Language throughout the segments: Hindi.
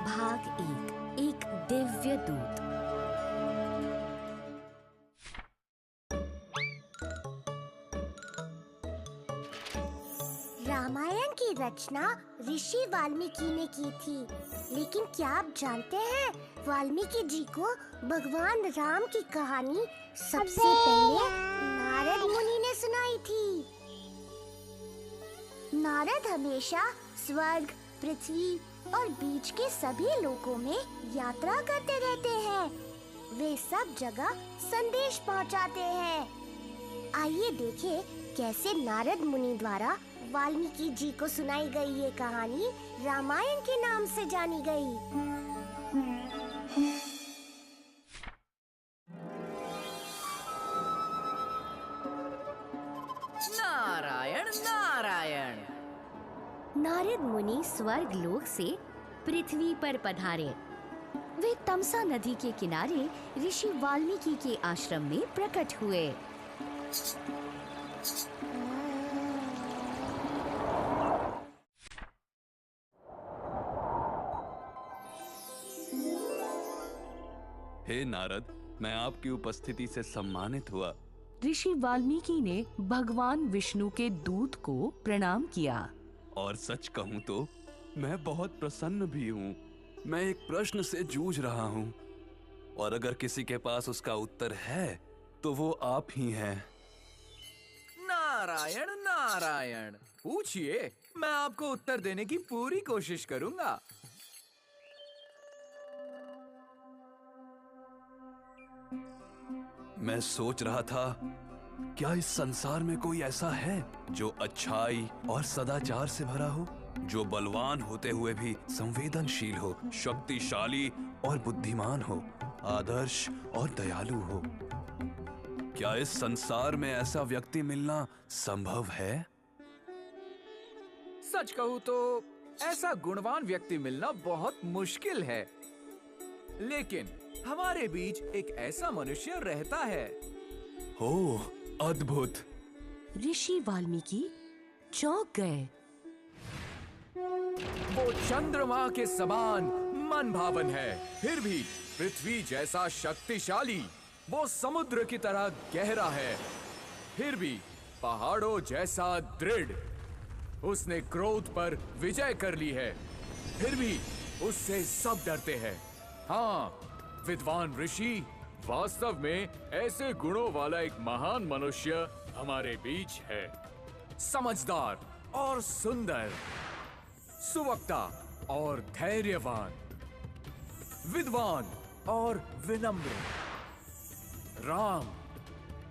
भाग 1 एक दिव्य दूत। रामायण की रचना ऋषि वाल्मीकि ने की थी, लेकिन क्या आप जानते हैं वाल्मीकि जी को भगवान राम की कहानी सबसे पहले नारद मुनि ने सुनाई थी। नारद हमेशा स्वर्ग, पृथ्वी और बीच के सभी लोकों में यात्रा करते रहते हैं। वे सब जगह संदेश पहुंचाते हैं। आइए देखें कैसे नारद मुनि द्वारा वाल्मीकि जी को सुनाई गई ये कहानी रामायण के नाम से जानी गई। नारायण नारायण। नारद मुनि स्वर्ग लोक से पृथ्वी पर पधारे। वे तमसा नदी के किनारे ऋषि वाल्मीकि के आश्रम में प्रकट हुए। हे नारद, मैं आपकी उपस्थिति से सम्मानित हुआ। ऋषि वाल्मीकि ने भगवान विष्णु के दूत को प्रणाम किया। और सच कहूँ तो मैं बहुत प्रसन्न भी हूँ। मैं एक प्रश्न से जूझ रहा हूँ, और अगर किसी के पास उसका उत्तर है तो वो आप ही हैं। नारायण नारायण, पूछिए, मैं आपको उत्तर देने की पूरी कोशिश करूंगा। मैं सोच रहा था, क्या इस संसार में कोई ऐसा है जो अच्छाई और सदाचार से भरा हो, जो बलवान होते हुए भी संवेदनशील हो, शक्तिशाली और बुद्धिमान हो, आदर्श और दयालु हो? क्या इस संसार में ऐसा व्यक्ति मिलना संभव है? सच कहूँ तो ऐसा गुणवान व्यक्ति मिलना बहुत मुश्किल है, लेकिन हमारे बीच एक ऐसा मनुष्य रहता है। ओह, अद्भुत! ऋषि वाल्मीकि चौंक गए। वो चंद्रमा के समान मन भावन है, फिर भी पृथ्वी जैसा शक्तिशाली। वो समुद्र की तरह गहरा है, फिर भी पहाड़ों जैसा दृढ़। उसने क्रोध पर विजय कर ली है, फिर भी उससे सब डरते हैं। हाँ, विद्वान ऋषि, वास्तव में ऐसे गुणों वाला एक महान मनुष्य हमारे बीच है। समझदार और सुंदर, सुवक्ता और धैर्यवान, विद्वान और विनम्र। राम,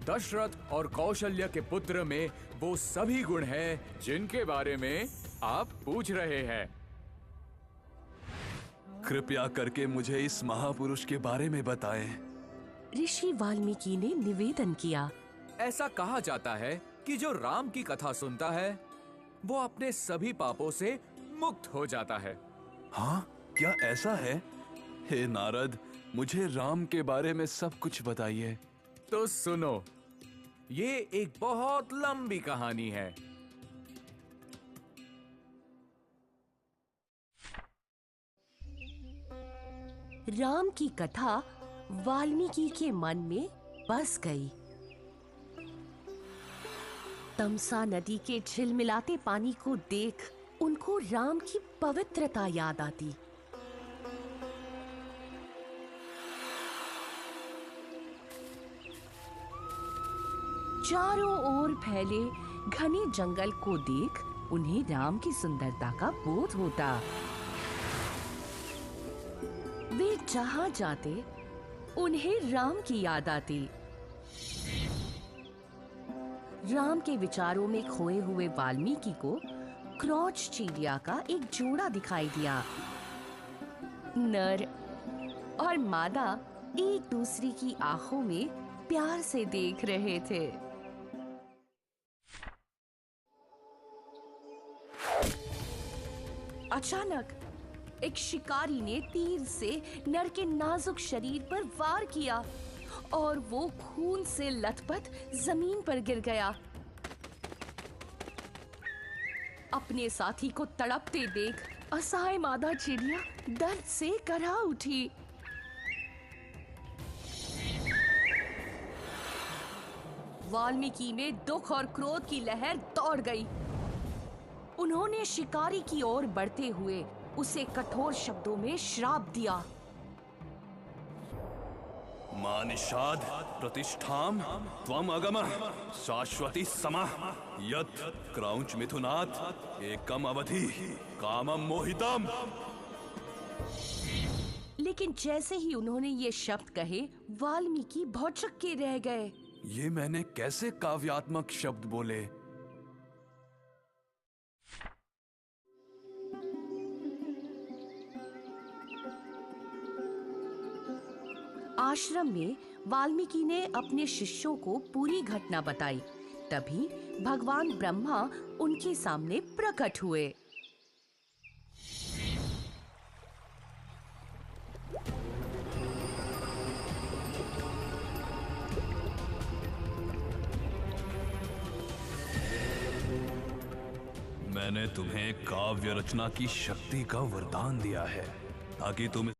दशरथ और कौशल्य के पुत्र में वो सभी गुण हैं जिनके बारे में आप पूछ रहे हैं। कृपया करके मुझे इस महापुरुष के बारे में बताएं। ऋषि वाल्मीकि ने निवेदन किया। ऐसा कहा जाता है कि जो राम की कथा सुनता है वो अपने सभी पापों से मुक्त हो जाता है। हाँ, क्या ऐसा है? हे नारद, मुझे राम के बारे में सब कुछ बताइए। तो सुनो, ये एक बहुत लंबी कहानी है। राम की कथा वाल्मीकि के मन में बस गई। तमसा नदी के झिलमिलाते पानी को देख उनको राम की पवित्रता याद आती। चारों ओर फैले घने जंगल को देख उन्हें राम की सुंदरता का बोध होता। वे जहां जाते उन्हें राम की याद आती। राम के विचारों में खोए हुए वाल्मीकि को क्रॉच चिड़िया का एक जोड़ा दिखाई दिया। नर और मादा एक दूसरे की आंखों में प्यार से देख रहे थे। अचानक एक शिकारी ने तीर से नर के नाजुक शरीर पर वार किया और वो खून से लथपथ जमीन पर गिर गया। अपने साथी को तड़पते देख असहाय मादा चिड़िया दर्द से करहा उठी। वाल्मीकि में दुख और क्रोध की लहर दौड़ गई। उन्होंने शिकारी की ओर बढ़ते हुए उसे कठोर शब्दों में श्राप दिया। मा निषाद प्रतिष्ठाम त्वम अगम शाश्वती समः यत् क्रौंच मिथुनात् एकम अवधि कामम मोहितम। लेकिन जैसे ही उन्होंने ये शब्द कहे, वाल्मीकि भौचक्के के रह गए। ये मैंने कैसे काव्यात्मक शब्द बोले? आश्रम में वाल्मीकि ने अपने शिष्यों को पूरी घटना बताई। तभी भगवान ब्रह्मा उनके सामने प्रकट हुए। मैंने तुम्हें काव्य रचना की शक्ति का वरदान दिया है ताकि तुम